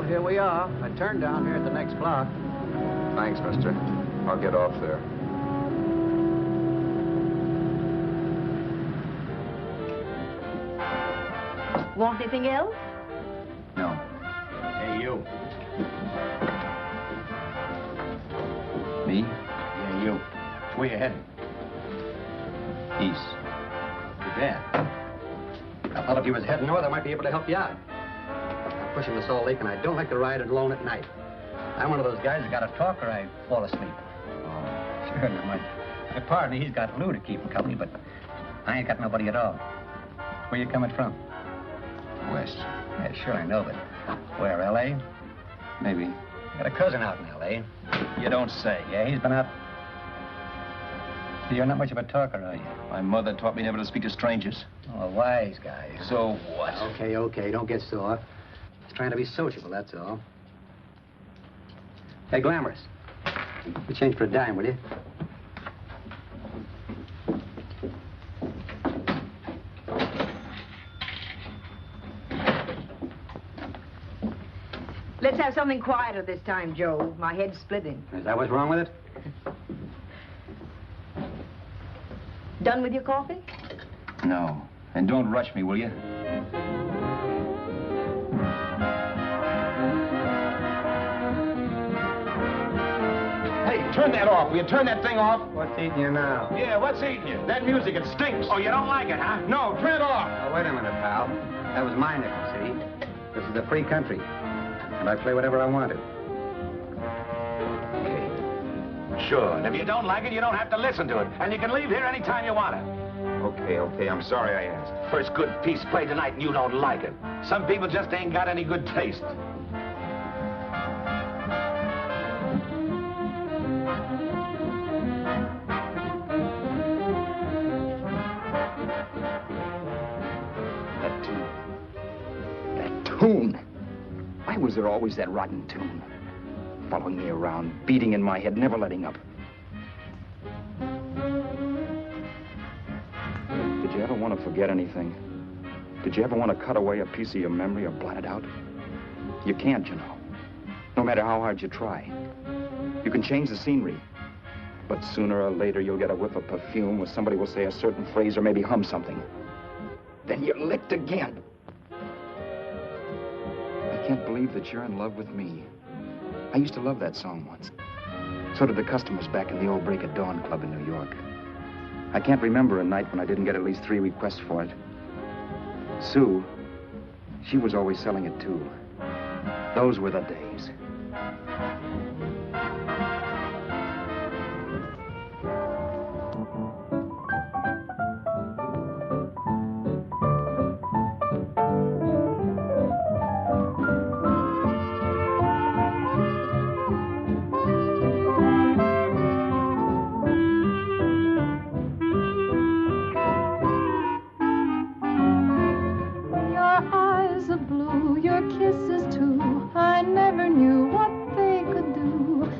here we are. I turned down here at the next block. Thanks, mister. I'll get off there. Want anything else? No. Hey, you. Me? Yeah, you. Where you heading? East. Too bad. I thought if you was heading north, I might be able to help you out. I'm pushing to Salt Lake, and I don't like to ride alone at night. I'm one of those guys that got to talk or I fall asleep. Oh. Sure, now my partner, he's got Lou to keep him company, but I ain't got nobody at all. Where you coming from? West. Yeah, sure, I know, but where, L.A.? Maybe. Got a cousin out in L.A. You don't say. Yeah, he's been out. You're not much of a talker, are you? My mother taught me never to speak to strangers. Oh, a wise guy. So what? Okay, don't get sore. Just trying to be sociable, that's all. Hey, Glamorous. You change for a dime, will you? Let's have something quieter this time, Joe. My head's splitting. Is that what's wrong with it? Done with your coffee? No. And don't rush me, will you? Hey, turn that off. Will you turn that thing off? What's eating you now? Yeah, what's eating you? That music, it stinks. Oh, you don't like it, huh? No, turn it off. Oh, wait a minute, pal. That was my nickel, see? This is a free country. And I play whatever I want to. Sure, and if you don't like it, you don't have to listen to it. And you can leave here anytime you want to. Okay, I'm sorry I asked. First good piece played tonight and you don't like it. Some people just ain't got any good taste. That tune. Why was there always that rotten tune? Following me around, beating in my head, never letting up. Did you ever want to forget anything? Did you ever want to cut away a piece of your memory or blot it out? You can't, you know. No matter how hard you try. You can change the scenery, but sooner or later you'll get a whiff of perfume where somebody will say a certain phrase or maybe hum something. Then you're licked again. I can't believe that you're in love with me. I used to love that song once. So did the customers back in the old Break of Dawn Club in New York. I can't remember a night when I didn't get at least 3 requests for it. Sue, she was always selling it too. Those were the days.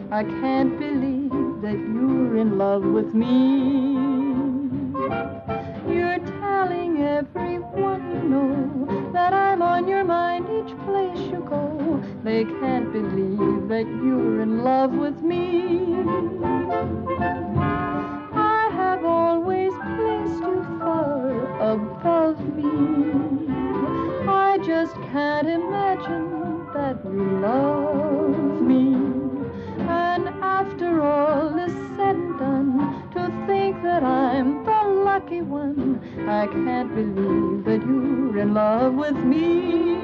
I can't believe that you're in love with me. You're telling everyone you know that I'm on your mind each place you go. They can't believe that you're in love with me. I have always placed you far above me. I just can't imagine that you love me. And after all is said and done, to think that I'm the lucky one, I can't believe that you're in love with me.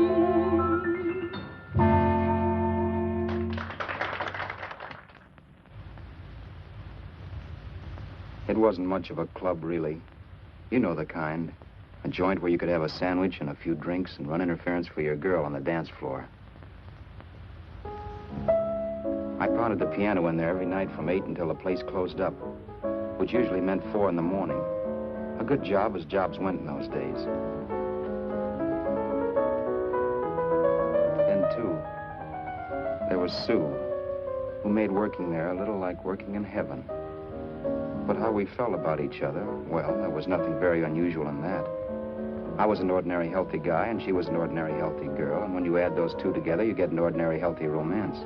It wasn't much of a club, really. You know the kind. A joint where you could have a sandwich and a few drinks and run interference for your girl on the dance floor. I pounded the piano in there every night from 8 until the place closed up, which usually meant 4 in the morning. A good job as jobs went in those days. Then, too, there was Sue, who made working there a little like working in heaven. But how we felt about each other, well, there was nothing very unusual in that. I was an ordinary healthy guy, and she was an ordinary healthy girl. And when you add those two together, you get an ordinary healthy romance,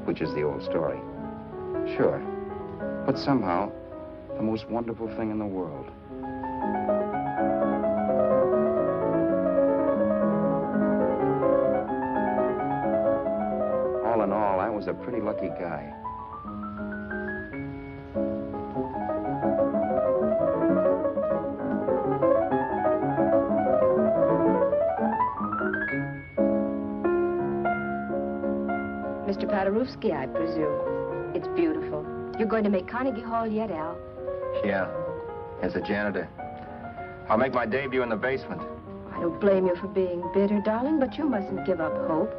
which is the old story. Sure. But somehow, the most wonderful thing in the world. All in all, I was a pretty lucky guy. Mr. Paderewski, I presume. It's beautiful. You're going to make Carnegie Hall yet, Al? Yeah, as a janitor. I'll make my debut in the basement. I don't blame you for being bitter, darling, but you mustn't give up hope.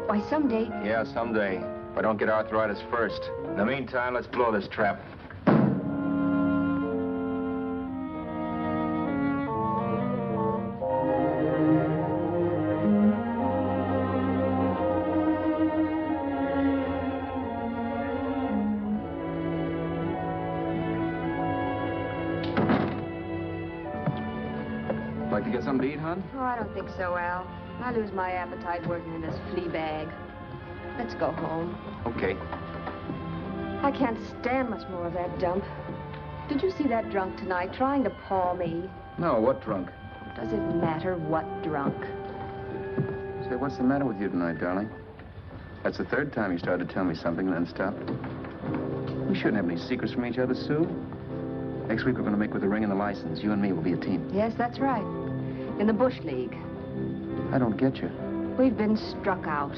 Why, someday... Yeah, someday. If I don't get arthritis first. In the meantime, let's blow this trap. Like to get something to eat, hon? Oh, I don't think so, Al. I lose my appetite working in this flea bag. Let's go home. Okay. I can't stand much more of that dump. Did you see that drunk tonight trying to paw me? No, what drunk? Does it matter what drunk? Say, what's the matter with you tonight, darling? That's the third time you started to tell me something and then stopped. We shouldn't have any secrets from each other, Sue. Next week, we're going to make with the ring and the license. You and me will be a team. Yes, that's right. In the Bush League. I don't get you. We've been struck out.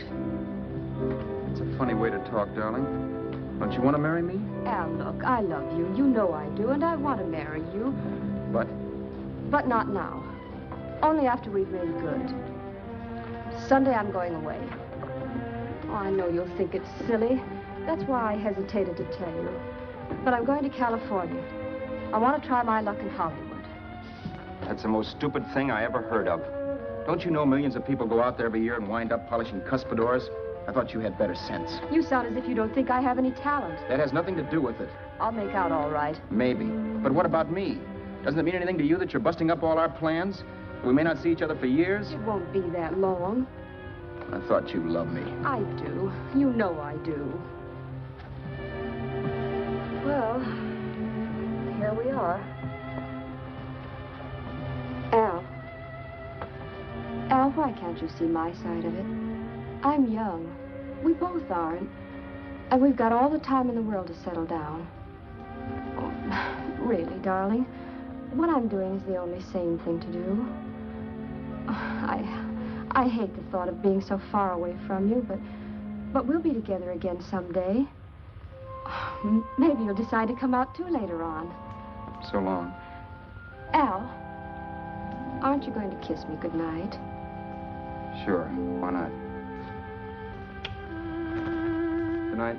It's a funny way to talk, darling. Don't you want to marry me? Al, look, I love you. You know I do, and I want to marry you. But? But not now. Only after we've made good. Sunday, I'm going away. Oh, I know you'll think it's silly. That's why I hesitated to tell you. But I'm going to California. I want to try my luck in Hollywood. That's the most stupid thing I ever heard of. Don't you know millions of people go out there every year and wind up polishing cuspidors? I thought you had better sense. You sound as if you don't think I have any talent. That has nothing to do with it. I'll make out all right. Maybe. But what about me? Doesn't it mean anything to you that you're busting up all our plans? We may not see each other for years? It won't be that long. I thought you loved me. I do. You know I do. Well, here we are. Al. Al, why can't you see my side of it? I'm young. We both are, and we've got all the time in the world to settle down. Oh, really, darling, what I'm doing is the only sane thing to do. I hate the thought of being so far away from you, but we'll be together again someday. Maybe you'll decide to come out too later on. So long. Al, aren't you going to kiss me goodnight? Sure. Why not? Good night.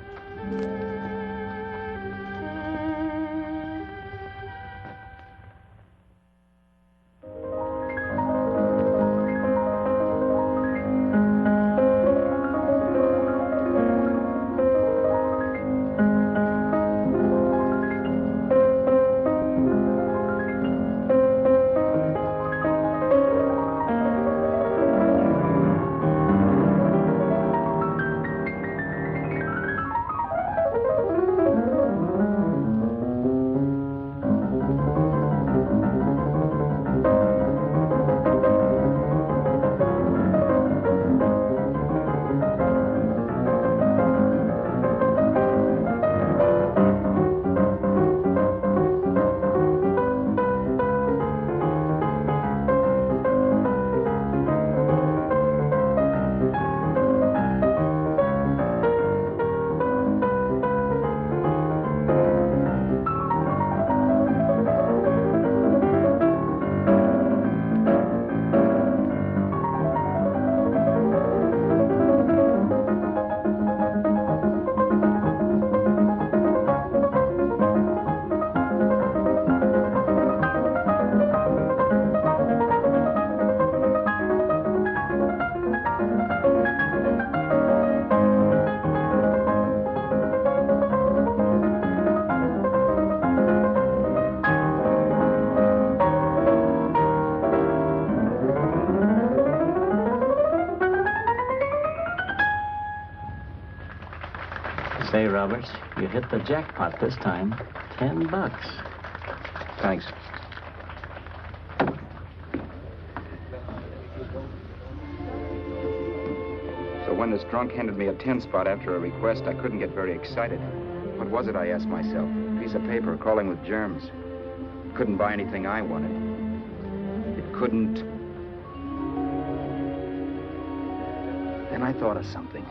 Roberts. You hit the jackpot this time. $10. Thanks. So when this drunk handed me a 10 spot after a request, I couldn't get very excited. What was it, I asked myself? A piece of paper crawling with germs. Couldn't buy anything I wanted. It couldn't. Then I thought of something.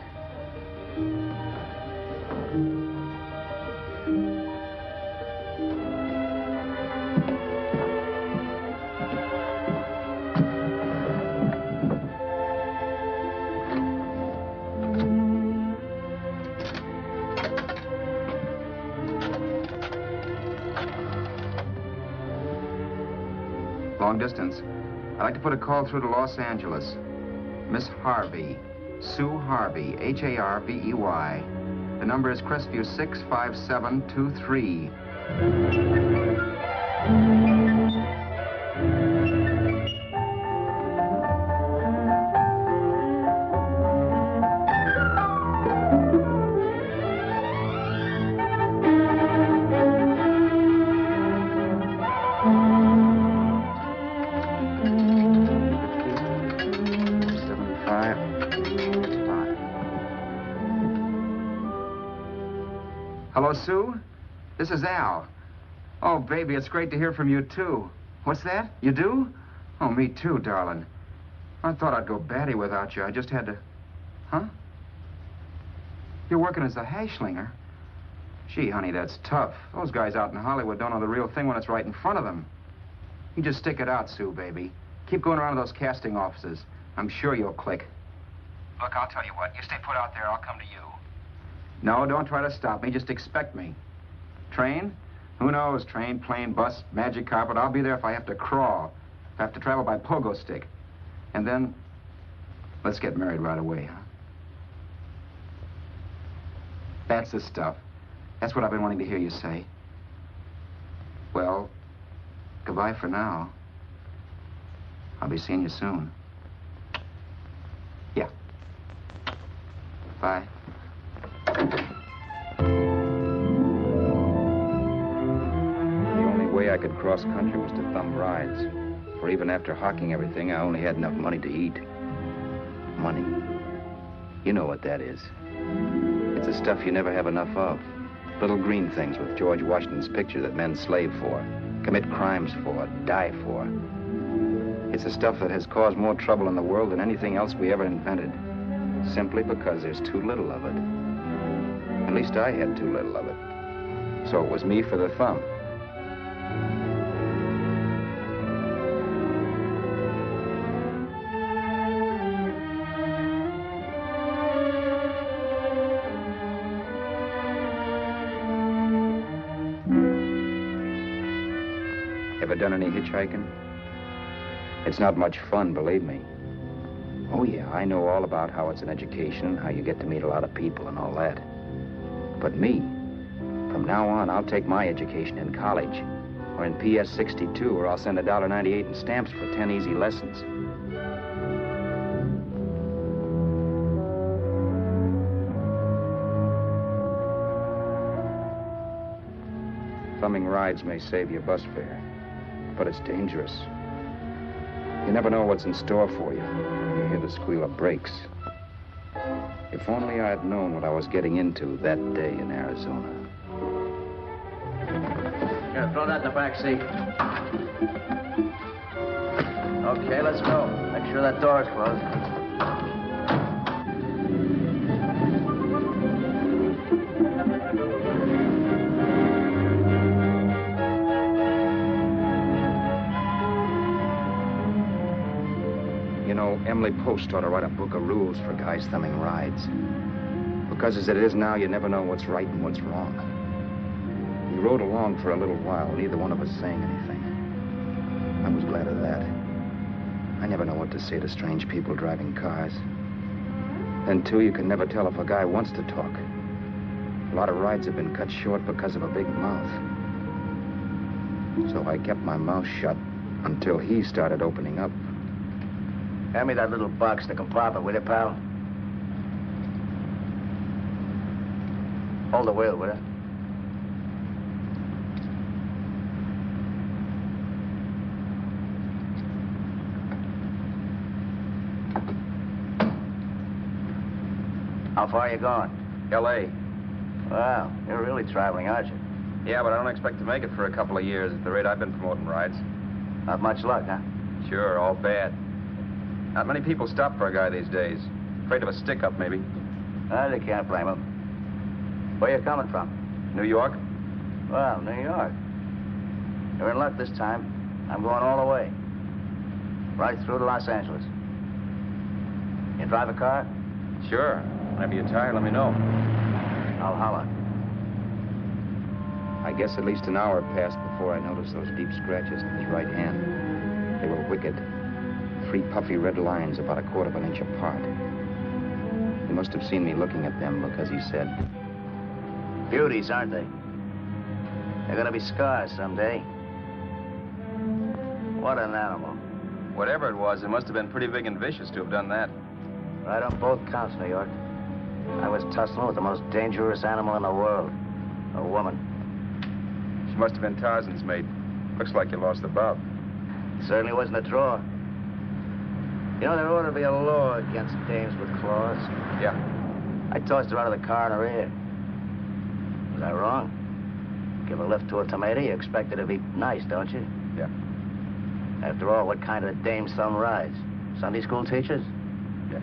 Long distance. I'd like to put a call through to Los Angeles. Miss Harvey. Sue Harvey, Harvey. The number is Crestview 65723. Hello, Sue? This is Al. Oh, baby, it's great to hear from you, too. What's that? You do? Oh, me too, darling. I thought I'd go batty without you. I just had to... Huh? You're working as a hashlinger? Gee, honey, that's tough. Those guys out in Hollywood don't know the real thing when it's right in front of them. You just stick it out, Sue, baby. Keep going around to those casting offices. I'm sure you'll click. Look, I'll tell you what. You stay put out there, I'll come to you. No, don't try to stop me. Just expect me. Train? Who knows? Train, plane, bus, magic carpet. I'll be there if I have to crawl. If I have to travel by pogo stick. And then, let's get married right away, huh? That's the stuff. That's what I've been wanting to hear you say. Well, goodbye for now. I'll be seeing you soon. Yeah. Bye. The only way I could cross country was to thumb rides. For even after hawking everything, I only had enough money to eat. Money. You know what that is. It's the stuff you never have enough of. Little green things with George Washington's picture that men slave for, commit crimes for, die for. It's the stuff that has caused more trouble in the world than anything else we ever invented. Simply because there's too little of it. At least I had too little of it. So it was me for the thumb. Ever done any hitchhiking? It's not much fun, believe me. Oh, yeah, I know all about how it's an education, how you get to meet a lot of people and all that. But me, from now on, I'll take my education in college, or in PS 62, or I'll send $1.98 in stamps for 10 easy lessons. Thumbing rides may save you bus fare, but it's dangerous. You never know what's in store for you. You hear the squeal of brakes. If only I had known what I was getting into that day in Arizona. Here, throw that in the back seat. Okay, let's go. Make sure that door's closed. You know, Emily Post ought to write a book of rules for guys thumbing rides. Because as it is now, you never know what's right and what's wrong. We rode along for a little while, neither one of us saying anything. I was glad of that. I never know what to say to strange people driving cars. Then, too, you can never tell if a guy wants to talk. A lot of rides have been cut short because of a big mouth. So I kept my mouth shut until he started opening up. Hand me that little box, the compartment, will you, pal? Hold the wheel, will you? How far are you going? L.A. Wow, you're really traveling, aren't you? Yeah, but I don't expect to make it for a couple of years at the rate I've been promoting rides. Not much luck, huh? Sure, all bad. Not many people stop for a guy these days. Afraid of a stick-up, maybe. They can't blame him. Where you coming from? New York? Well, New York. You're in luck this time. I'm going all the way. Right through to Los Angeles. You drive a car? Sure. Whenever you're tired, let me know. I'll holler. I guess at least an hour passed before I noticed those deep scratches in his right hand. They were wicked. 3 puffy red lines about a quarter of an inch apart. He must have seen me looking at them because he said, Beauties, aren't they? They're gonna be scars someday. What an animal. Whatever it was, it must have been pretty big and vicious to have done that. Right on both counts, New York. I was tussling with the most dangerous animal in the world. A woman. She must have been Tarzan's mate. Looks like you lost the bout. Certainly wasn't a draw. You know, there ought to be a law against dames with claws. Yeah. I tossed her out of the car in her ear. Was I wrong? Give a lift to a tomato, you expect her to be nice, don't you? Yeah. After all, what kind of dame some rides? Sunday school teachers? Yeah.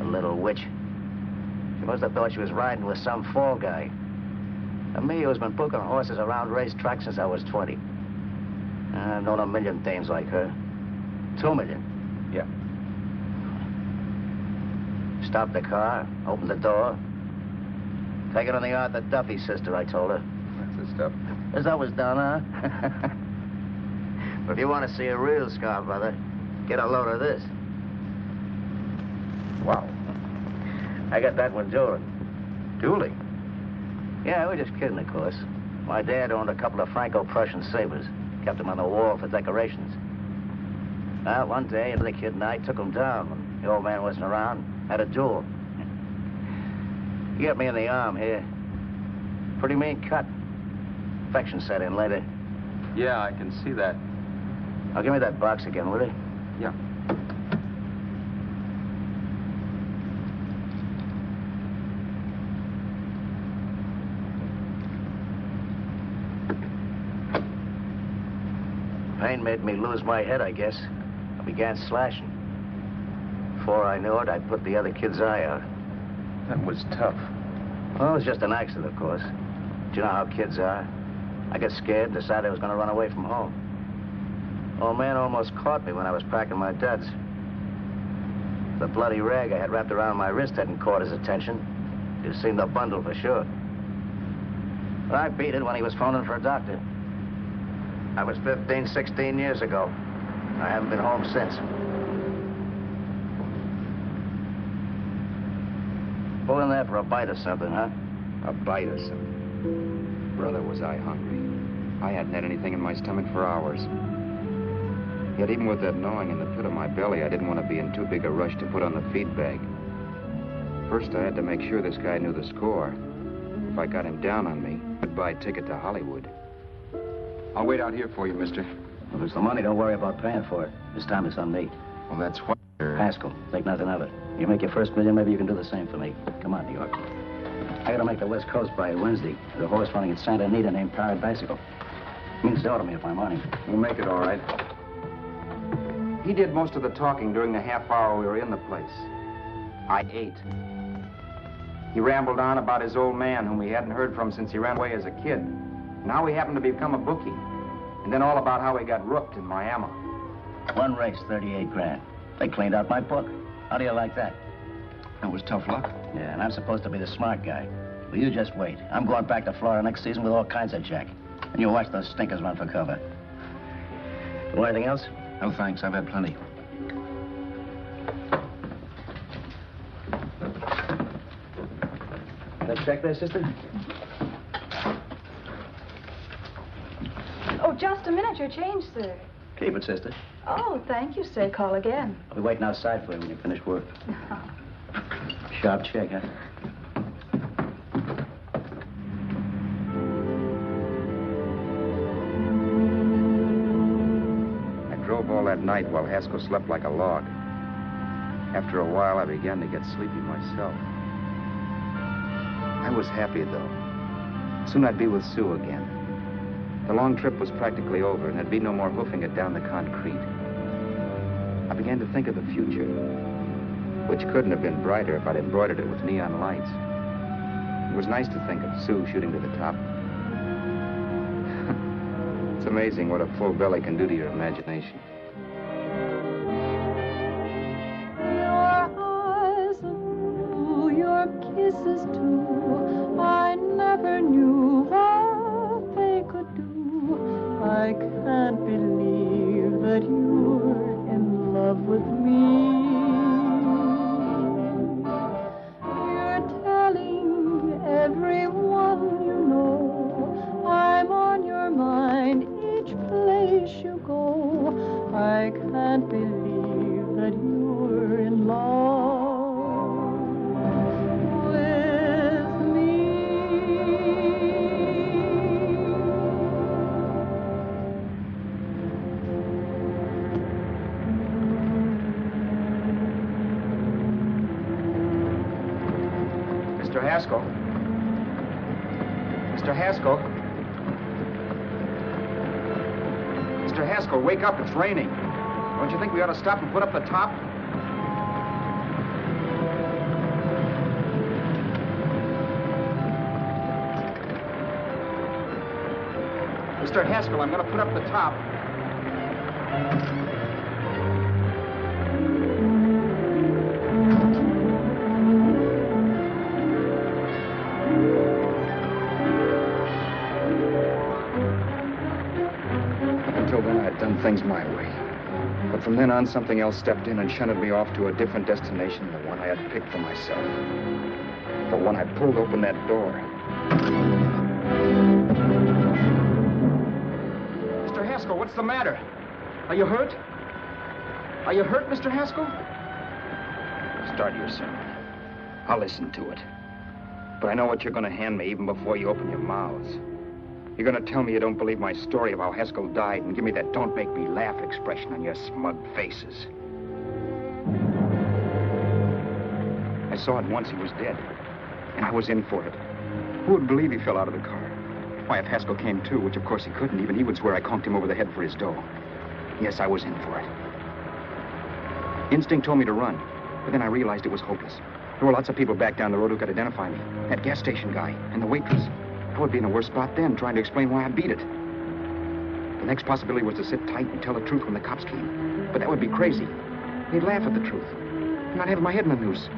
A little witch. She must have thought she was riding with some fall guy. And me, who's been booking horses around racetracks since I was 20. I've known a million dames like her. 2 million. Yeah. Stopped the car, opened the door. Take it on the Arthur Duffy sister, I told her. That's the stuff. As I was done, huh? But if you want to see a real scar, brother, get a load of this. Wow. I got that one dueling. Dueling? Yeah, we're just kidding, of course. My dad owned a couple of Franco-Prussian sabers. Kept them on the wall for decorations. Well, one day, the kid and I took them down when the old man wasn't around. Had a duel. He got me in the arm here. Pretty mean cut. Infection set in later. Yeah, I can see that. Now, give me that box again, will you? Yeah. Pain made me lose my head, I guess. I began slashing. Before I knew it, I'd put the other kid's eye out. That was tough. Well, it was just an accident, of course. But you know how kids are. I got scared, decided I was going to run away from home. Old man almost caught me when I was packing my duds. The bloody rag I had wrapped around my wrist hadn't caught his attention. You've seen the bundle for sure. But I beat it when he was phoning for a doctor. That was 15, 16 years ago. I haven't been home since. Pull in there for a bite or something, huh? a bite or something. Brother, was I hungry. I hadn't had anything in my stomach for hours. Yet even with that gnawing in the pit of my belly, I didn't want to be in too big a rush to put on the feed bag. First, I had to make sure this guy knew the score. If I got him down on me, goodbye ticket to Hollywood. I'll wait out here for you, mister. If it's the money, don't worry about paying for it. This time it's on me. Well, that's what... Haskell, think nothing of it. You make your first million, maybe you can do the same for me. Come on, New York. I gotta make the West Coast by Wednesday. There's a horse running at Santa Anita named Pirate Bicycle. Means to order me if I'm on him. We'll make it all right. He did most of the talking during the half hour we were in the place. I ate. He rambled on about his old man, whom we hadn't heard from since he ran away as a kid. Now he happened to become a bookie. And then all about how he got rooked in Miami. One race, 38 grand. They cleaned out my book. How do you like that? That was tough luck. Yeah, and I'm supposed to be the smart guy. Well, you just wait. I'm going back to Florida next season with all kinds of jack. And you watch those stinkers run for cover. Want anything else? No, thanks. I've had plenty. That check there, sister? Oh, just a minute. Your change, sir. Keep it, sister. Oh, thank you, sir. Call again. I'll be waiting outside for you when you finish work. Sharp check, huh? drove all that night while Haskell slept like a log. After a while, I began to get sleepy myself. I was happy, though. Soon I'd be with Sue again. The long trip was practically over, and there'd be no more hoofing it down the concrete. I began to think of the future, which couldn't have been brighter if I'd embroidered it with neon lights. It was nice to think of Sue shooting to the top. It's amazing what a full belly can do to your imagination. Your eyes are blue, your kisses too. I never knew what they could do. I can't believe that you're in love with me. You're telling everyone you know I'm on your mind each place you go. I can't believe that you're in love with me. Mr. Haskell? Mr. Haskell? Mr. Haskell, wake up. It's raining. Don't you think we ought to stop and put up the top? Mr. Haskell, I'm going to put up the top. Until then, I'd done things my way. But from then on, something else stepped in and shunted me off to a different destination than the one I had picked for myself. But when I pulled open that door... Mr. Haskell, what's the matter? Are you hurt? Are you hurt, Mr. Haskell? Start your sermon. I'll listen to it. But I know what you're going to hand me even before you open your mouths. You're going to tell me you don't believe my story of how Haskell died and give me that don't make me laugh expression on your smug faces. I saw at once he was dead, and I was in for it. Who would believe he fell out of the car? Why, if Haskell came too, which of course he couldn't, even he would swear I conked him over the head for his dough. Yes, I was in for it. Instinct told me to run, but then I realized it was hopeless. There were lots of people back down the road who could identify me. That gas station guy and the waitress. I would be in a worse spot then, trying to explain why I beat it. The next possibility was to sit tight and tell the truth when the cops came. But that would be crazy. They'd laugh at the truth. And I'd have my head in the noose.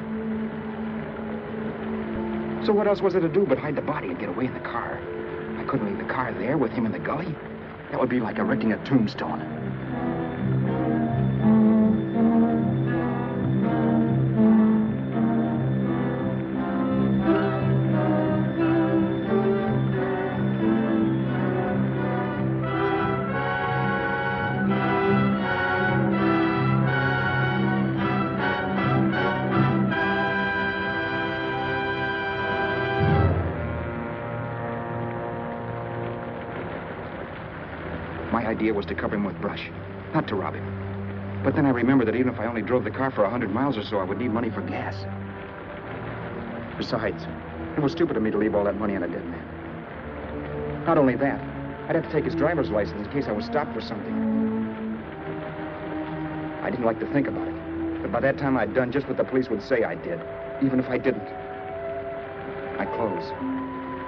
So what else was there to do but hide the body and get away in the car? I couldn't leave the car there with him in the gully. That would be like erecting a tombstone. My idea was to cover him with brush, not to rob him. But then I remembered that even if I only drove the car for 100 miles or so, I would need money for gas. Besides, it was stupid of me to leave all that money on a dead man. Not only that, I'd have to take his driver's license in case I was stopped for something. I didn't like to think about it, but by that time I'd done just what the police would say I did, even if I didn't. My clothes.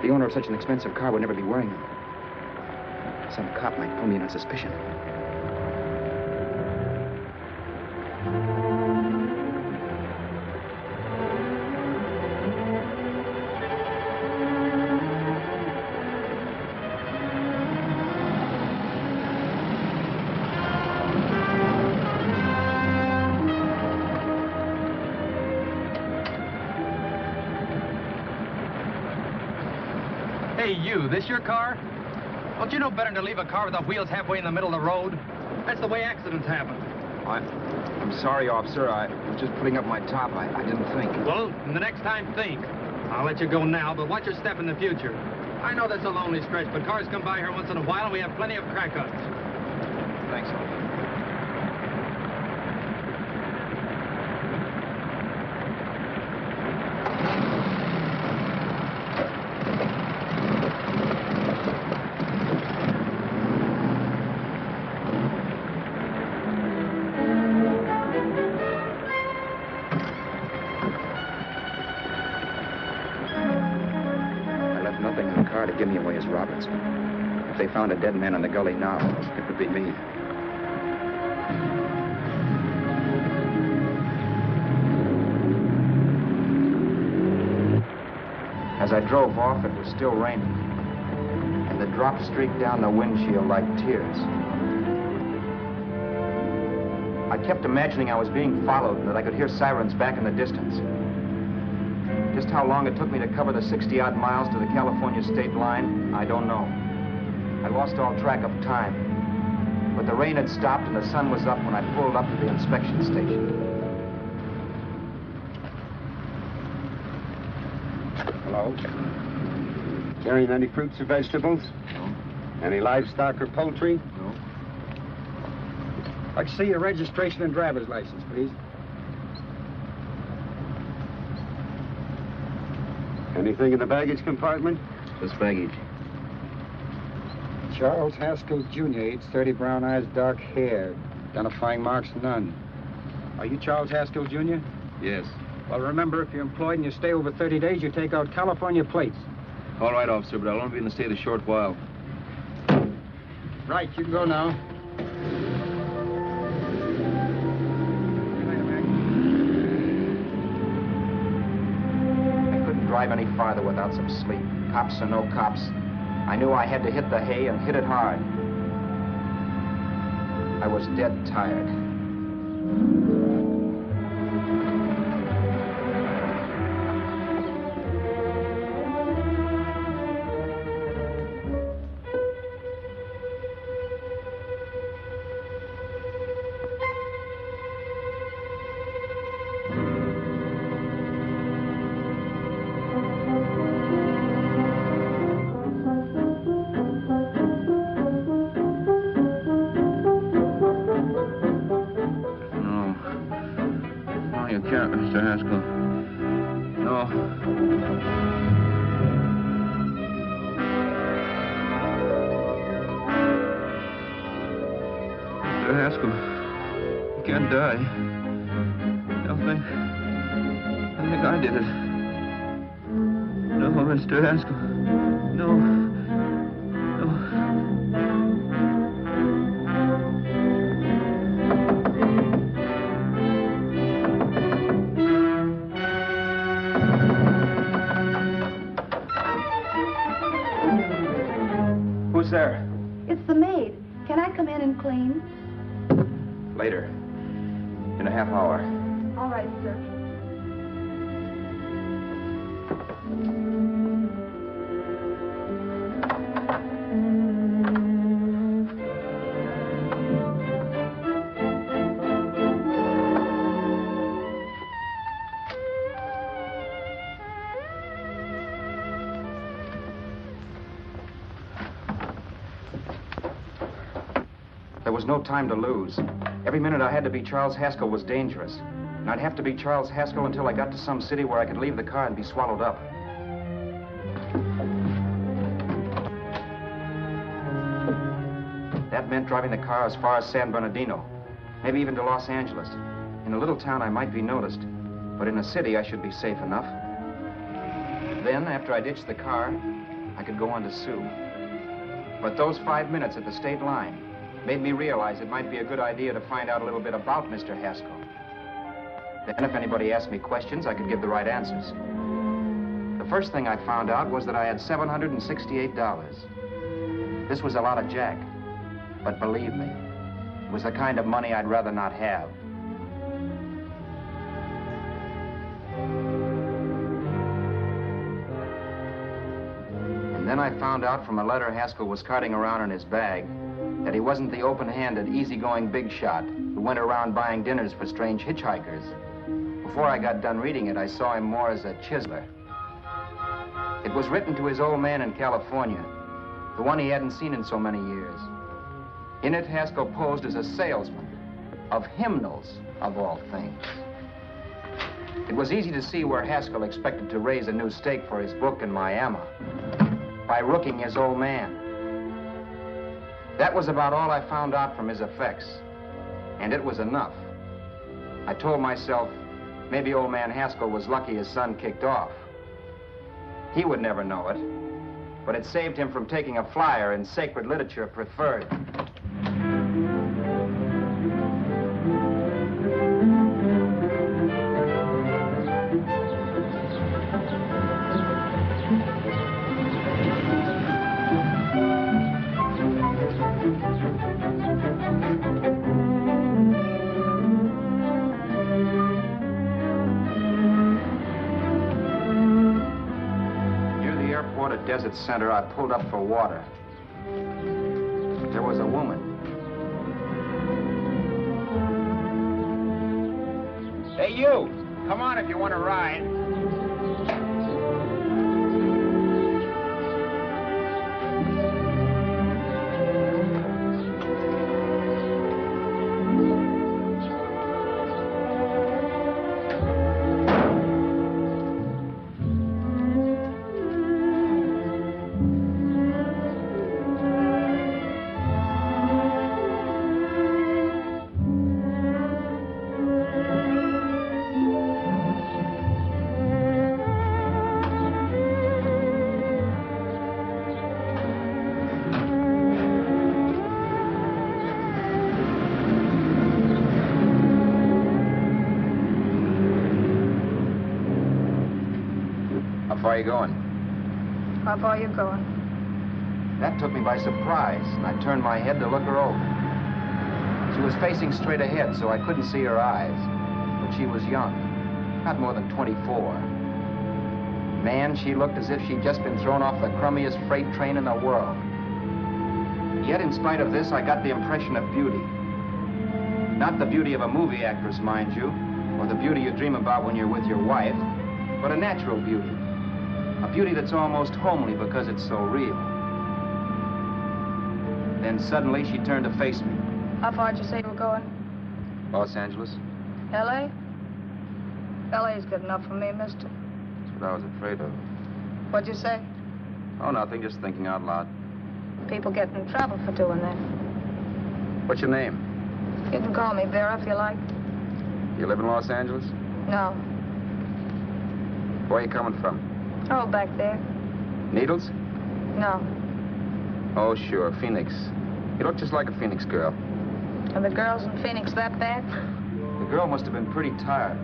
The owner of such an expensive car would never be wearing them. Some cop might pull me in on suspicion. Hey, you, this your car? Don't you know better than to leave a car with the wheels halfway in the middle of the road? That's the way accidents happen. I'm sorry, officer. I was just putting up my top. I didn't think. Well, the next time, think. I'll let you go now, but watch your step in the future. I know that's a lonely stretch, but cars come by here once in a while, and we have plenty of crack-ups. Thanks, officer. Miss Roberts. If they found a dead man in the gully now, it would be me. As I drove off, it was still raining, and the drops streaked down the windshield like tears. I kept imagining I was being followed and that I could hear sirens back in the distance. Just how long it took me to cover the 60-odd miles to the California state line, I don't know. I lost all track of time. But the rain had stopped and the sun was up when I pulled up to the inspection station. Hello? Carrying any fruits or vegetables? No. Any livestock or poultry? No. I'd like to see your registration and driver's license, please. Anything in the baggage compartment? Just baggage. Charles Haskell, Jr., age 30, brown eyes, dark hair. Identifying marks, none. Are you Charles Haskell, Jr.? Yes. Well, remember, if you're employed and you stay over 30 days, you take out California plates. All right, officer, but I'll only be in the state a short while. Right, you can go now. I couldn't drive any farther without some sleep. Cops or no cops, I knew I had to hit the hay and hit it hard. I was dead tired. Mr. Haskell. No. Mr. Haskell, you can't die. I think I did it. No, Mr. Haskell. No. No. Who's there? It's the maid. Can I come in and clean? Later. In a half hour. All right, sir. There was no time to lose. Every minute I had to be Charles Haskell was dangerous. And I'd have to be Charles Haskell until I got to some city where I could leave the car and be swallowed up. That meant driving the car as far as San Bernardino, maybe even to Los Angeles. In a little town, I might be noticed, but in a city, I should be safe enough. Then, after I ditched the car, I could go on to Sue. But those 5 minutes at the state line made me realize it might be a good idea to find out a little bit about Mr. Haskell. Then, if anybody asked me questions, I could give the right answers. The first thing I found out was that I had $768. This was a lot of jack, but believe me, it was the kind of money I'd rather not have. And then I found out from a letter Haskell was carting around in his bag that he wasn't the open-handed, easygoing big shot who went around buying dinners for strange hitchhikers. Before I got done reading it, I saw him more as a chiseler. It was written to his old man in California, the one he hadn't seen in so many years. In it, Haskell posed as a salesman of hymnals, of all things. It was easy to see where Haskell expected to raise a new stake for his book in Miami by rooking his old man. That was about all I found out from his effects, and it was enough. I told myself, maybe old man Haskell was lucky his son kicked off. He would never know it, but it saved him from taking a flyer in sacred literature preferred. Desert Center, I pulled up for water. There was a woman. Hey, you! Come on if you want to ride. How far are you going? How far are you going? That took me by surprise, and I turned my head to look her over. She was facing straight ahead, so I couldn't see her eyes. But she was young, not more than 24. Man, she looked as if she'd just been thrown off the crummiest freight train in the world. Yet, in spite of this, I got the impression of beauty. Not the beauty of a movie actress, mind you, or the beauty you dream about when you're with your wife, but a natural beauty. A beauty that's almost homely because it's so real. Then suddenly she turned to face me. How far did you say you were going? Los Angeles? L.A.? L.A.'s good enough for me, mister. That's what I was afraid of. What'd you say? Oh, nothing, just thinking out loud. People get in trouble for doing that. What's your name? You can call me Vera if you like. You live in Los Angeles? No. Where are you coming from? Oh, back there. Needles? No. Oh, sure, Phoenix. You look just like a Phoenix girl. Are the girls in Phoenix that bad? The girl must have been pretty tired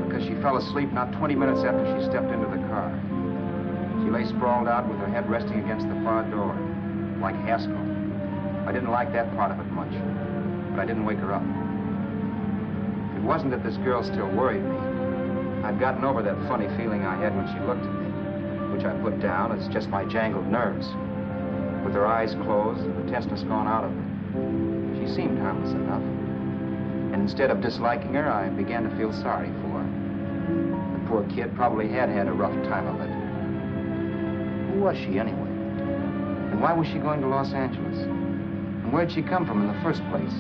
because she fell asleep not 20 minutes after she stepped into the car. She lay sprawled out with her head resting against the far door, like Haskell. I didn't like that part of it much, but I didn't wake her up. It wasn't that this girl still worried me. I'd gotten over that funny feeling I had when she looked at me, which I put down as just my jangled nerves. With her eyes closed and the tenseness gone out of her, she seemed harmless enough. And instead of disliking her, I began to feel sorry for her. The poor kid probably had had a rough time of it. Who was she anyway? And why was she going to Los Angeles? And where'd she come from in the first place?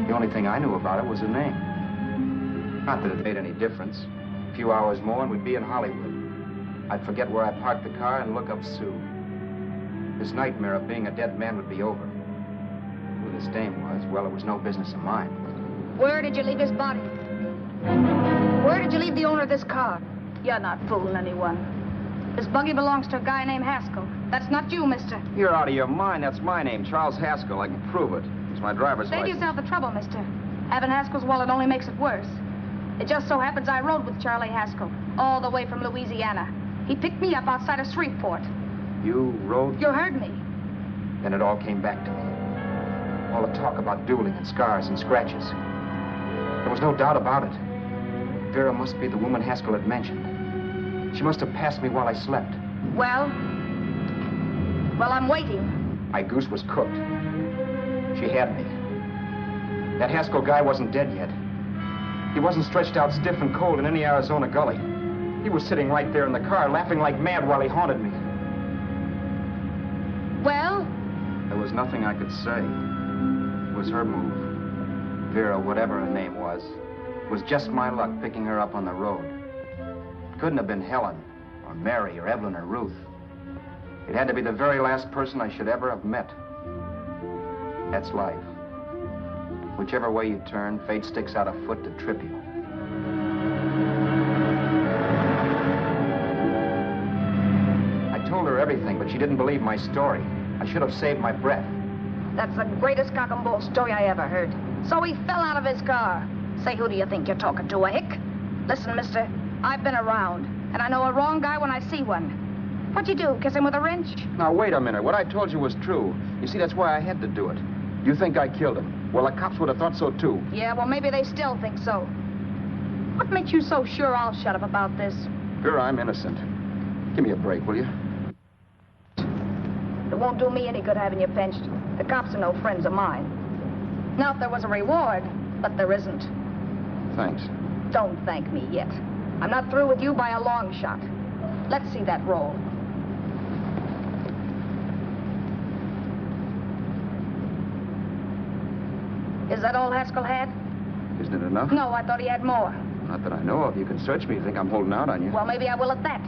The only thing I knew about her was her name. Not that it made any difference. A few hours more and we'd be in Hollywood. I'd forget where I parked the car and look up Sue. This nightmare of being a dead man would be over. Who this dame was, well, it was no business of mine. Where did you leave his body? Where did you leave the owner of this car? You're not fooling anyone. This buggy belongs to a guy named Haskell. That's not you, mister. You're out of your mind. That's my name, Charles Haskell. I can prove it. It's my driver's Save license. yourself the trouble, mister. Having Haskell's wallet only makes it worse. It just so happens I rode with Charlie Haskell, all the way from Louisiana. He picked me up outside of Shreveport. You rode? You heard me. Then it all came back to me. All the talk about dueling and scars and scratches. There was no doubt about it. Vera must be the woman Haskell had mentioned. She must have passed me while I slept. Well, I'm waiting. My goose was cooked. She had me. That Haskell guy wasn't dead yet. He wasn't stretched out stiff and cold in any Arizona gully. He was sitting right there in the car, laughing like mad while he haunted me. Well? There was nothing I could say. It was her move. Vera, whatever her name was just my luck picking her up on the road. It couldn't have been Helen, or Mary, or Evelyn, or Ruth. It had to be the very last person I should ever have met. That's life. Whichever way you turn, fate sticks out a foot to trip you. I told her everything, but she didn't believe my story. I should have saved my breath. That's the greatest cock and bull story I ever heard. So he fell out of his car. Say, who do you think you're talking to, a hick? Listen, mister, I've been around, and I know a wrong guy when I see one. What'd you do, kiss him with a wrench? Now, wait a minute. What I told you was true. You see, that's why I had to do it. You think I killed him? Well, the cops would have thought so, too. Yeah, well, maybe they still think so. What makes you so sure I'll shut up about this? Sure, I'm innocent. Give me a break, will you? It won't do me any good having you pinched. The cops are no friends of mine. Now, if there was a reward, but there isn't. Thanks. Don't thank me yet. I'm not through with you by a long shot. Let's see that roll. Is that all Haskell had? Isn't it enough? No, I thought he had more. Not that I know of. You can search me. You think I'm holding out on you? Well, maybe I will at that.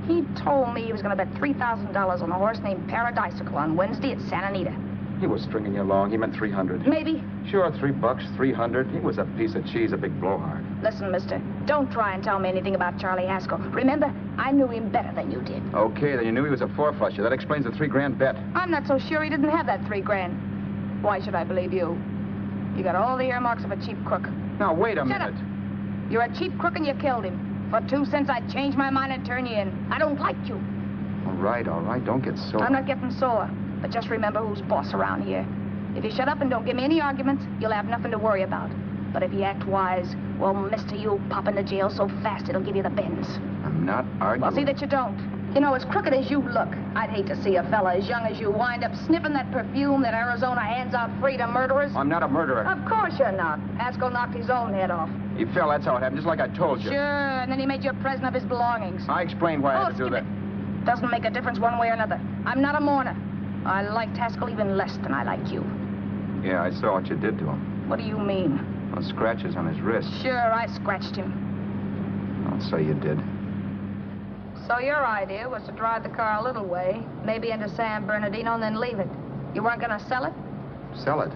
He told me he was going to bet $3,000 on a horse named Paradisical on Wednesday at Santa Anita. He was stringing you along. He meant 300. Maybe. Sure, $3, 300. He was a piece of cheese, a big blowhard. Listen, mister, don't try and tell me anything about Charlie Haskell. Remember, I knew him better than you did. Okay, then you knew he was a four-flusher. That explains the $3,000 bet. I'm not so sure he didn't have that $3,000. Why should I believe you? You got all the earmarks of a cheap crook. Now, wait a Shut minute. up. You're a cheap crook and you killed him. For 2 cents, I'd change my mind and turn you in. I don't like you. All right. Don't get sore. I'm not getting sore. But just remember who's boss around here. If you shut up and don't give me any arguments, you'll have nothing to worry about. But if you act wise, well, mister, you'll pop into jail so fast it'll give you the bends. I'm not arguing. Well, see that you don't. You know, as crooked as you look, I'd hate to see a fella as young as you wind up sniffing that perfume that Arizona hands out free to murderers. I'm not a murderer. Of course you're not. Haskell knocked his own head off. He fell. That's how it happened, just like I told you. Sure, and then he made you a present of his belongings. I explained why I had to do that. Doesn't make a difference one way or another. I'm not a mourner. I liked Haskell even less than I like you. Yeah, I saw what you did to him. What do you mean? Those scratches on his wrist. Sure, I scratched him. I'll say you did. So your idea was to drive the car a little way, maybe into San Bernardino, and then leave it. You weren't going to sell it? Sell it?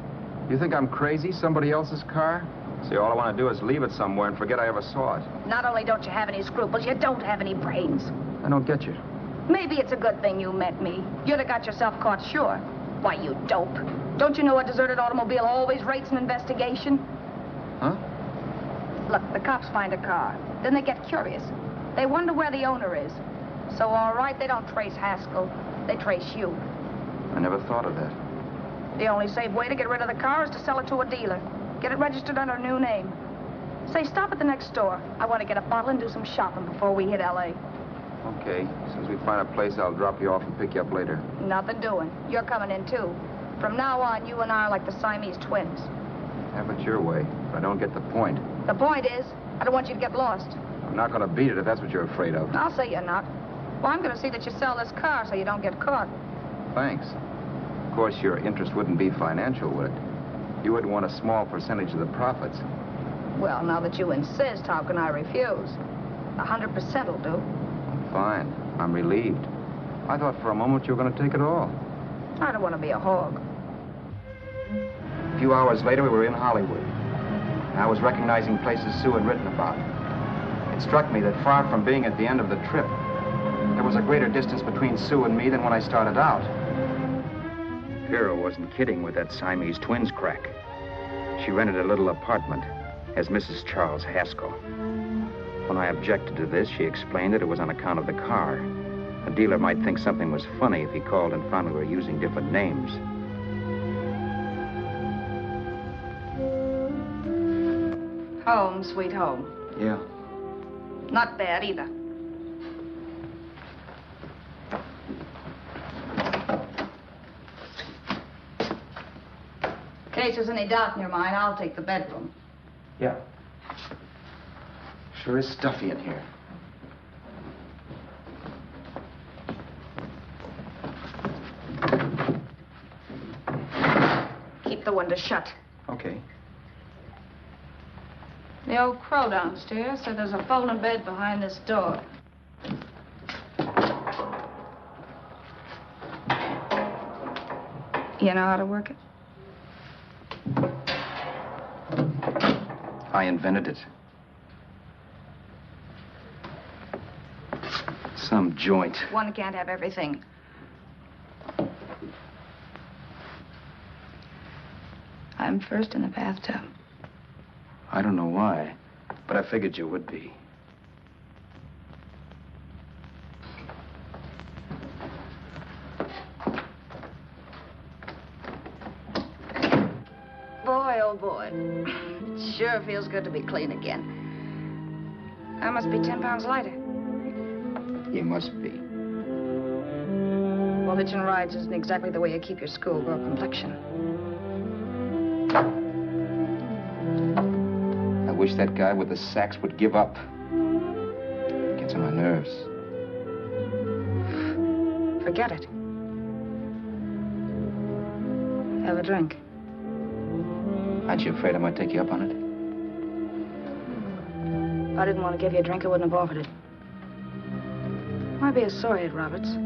You think I'm crazy? Somebody else's car? See, all I want to do is leave it somewhere and forget I ever saw it. Not only don't you have any scruples, you don't have any brains. I don't get you. Maybe it's a good thing you met me. You'd have got yourself caught, sure. Why, you dope. Don't you know a deserted automobile always rates an investigation? Huh? Look, the cops find a car. Then they get curious. They wonder where the owner is. So, all right, they don't trace Haskell. They trace you. I never thought of that. The only safe way to get rid of the car is to sell it to a dealer. Get it registered under a new name. Say, stop at the next store. I want to get a bottle and do some shopping before we hit L.A. Okay. As soon as we find a place, I'll drop you off and pick you up later. Nothing doing. You're coming in, too. From now on, you and I are like the Siamese twins. Have it your way, but I don't get the point. The point is, I don't want you to get lost. I'm not going to beat it if that's what you're afraid of. I'll say you're not. Well, I'm going to see that you sell this car so you don't get caught. Thanks. Of course, your interest wouldn't be financial, would it? You would want a small percentage of the profits. Well, now that you insist, how can I refuse? 100% will do. Fine. I'm relieved. I thought for a moment you were going to take it all. I don't want to be a hog. A few hours later, we were in Hollywood. I was recognizing places Sue had written about. It struck me that far from being at the end of the trip, there was a greater distance between Sue and me than when I started out. Vera wasn't kidding with that Siamese twins crack. She rented a little apartment as Mrs. Charles Haskell. When I objected to this, she explained that it was on account of the car. A dealer might think something was funny if he called and found we were using different names. Home, sweet home. Yeah. Not bad either. In case there's any doubt in your mind, I'll take the bedroom. Yeah. Sure is stuffy in here. Keep the window shut. Okay. The old crow downstairs said there's a folding bed behind this door. You know how to work it? I invented it. Some joint. One can't have everything. I'm first in the bathtub. I don't know why, but I figured you would be. Boy, oh boy. It sure feels good to be clean again. I must be 10 pounds lighter. You must be. Well, hitching rides isn't exactly the way you keep your schoolgirl complexion. I wish that guy with the sax would give up. Gets on my nerves. Forget it. Have a drink. Aren't you afraid I might take you up on it? If I didn't want to give you a drink, I wouldn't have offered it. Why be a sorehead, Roberts?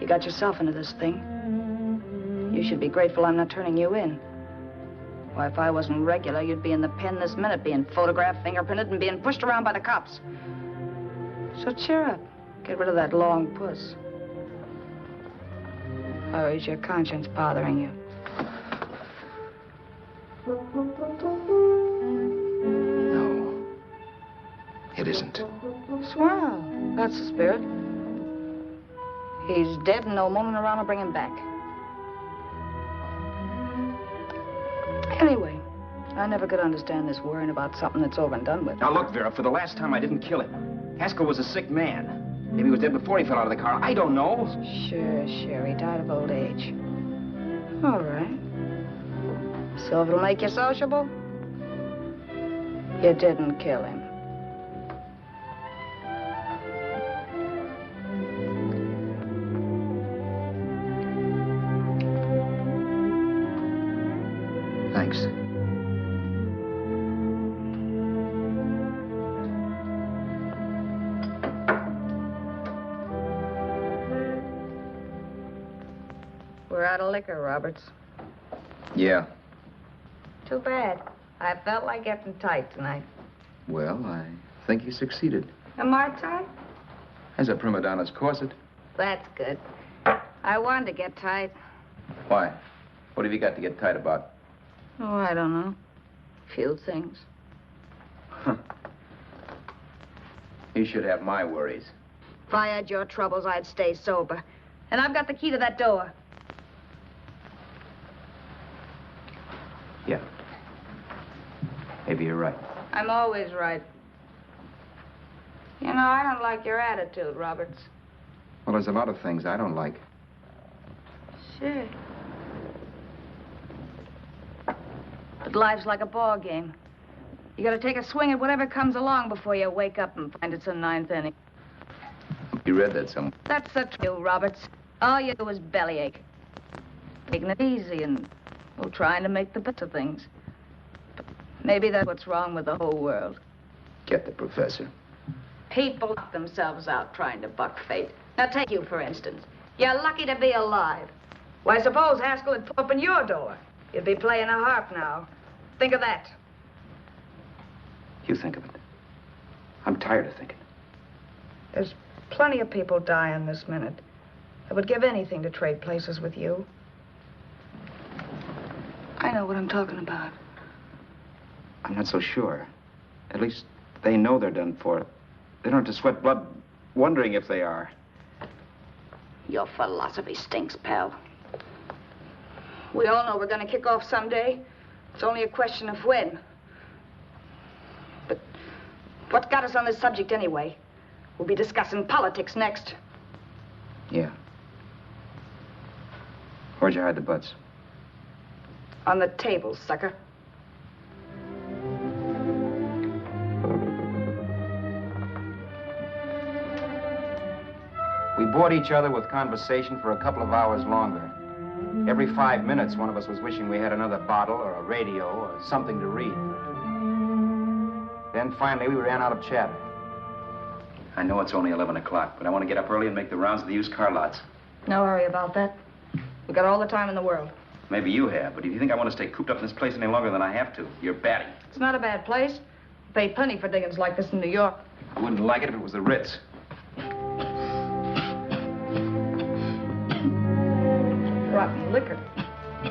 You got yourself into this thing. You should be grateful I'm not turning you in. Why, if I wasn't regular, you'd be in the pen this minute, being photographed, fingerprinted, and being pushed around by the cops. So cheer up. Get rid of that long puss. Or is your conscience bothering you? No. It isn't. Swell. That's the spirit. He's dead and no moaning around will bring him back. Anyway, I never could understand this worrying about something that's over and done with. Now look, Vera, for the last time I didn't kill him. Haskell was a sick man. Maybe he was dead before he fell out of the car. I don't know. Sure. He died of old age. All right. So if it'll make you sociable, you didn't kill him. Thanks. We're out of liquor, Roberts. Yeah. Too bad. I felt like getting tight tonight. Well, I think you succeeded. Am I tight? As a prima donna's corset. That's good. I wanted to get tight. Why? What have you got to get tight about? Oh, I don't know. Few things. You should have my worries. If I had your troubles, I'd stay sober. And I've got the key to that door. Yeah. Maybe you're right. I'm always right. You know, I don't like your attitude, Roberts. Well, there's a lot of things I don't like. Sure. But life's like a ball game. You gotta take a swing at whatever comes along before you wake up and find it's a ninth inning. You read that somewhere. That's the truth, Roberts. All you do is bellyache. Taking it easy and, well, trying to make the best of things. But maybe that's what's wrong with the whole world. Get the professor. People knock themselves out trying to buck fate. Now, take you, for instance. You're lucky to be alive. Why, suppose Haskell had put open your door. You'd be playing a harp now. Think of that. You think of it. I'm tired of thinking. There's plenty of people dying this minute. I would give anything to trade places with you. I know what I'm talking about. I'm not so sure. At least they know they're done for. They don't have to sweat blood wondering if they are. Your philosophy stinks, pal. We all know we're going to kick off someday. It's only a question of when. But what got us on this subject anyway? We'll be discussing politics next. Yeah. Where'd you hide the butts? On the table, sucker. We bored each other with conversation for a couple of hours longer. Every 5 minutes, one of us was wishing we had another bottle or a radio or something to read. Then finally, we ran out of chatter. I know it's only 11 o'clock, but I want to get up early and make the rounds of the used car lots. No hurry about that. We got all the time in the world. Maybe you have, but if you think I want to stay cooped up in this place any longer than I have to, you're batty. It's not a bad place. Pay plenty for diggings like this in New York. I wouldn't like it if it was the Ritz. rotten liquor.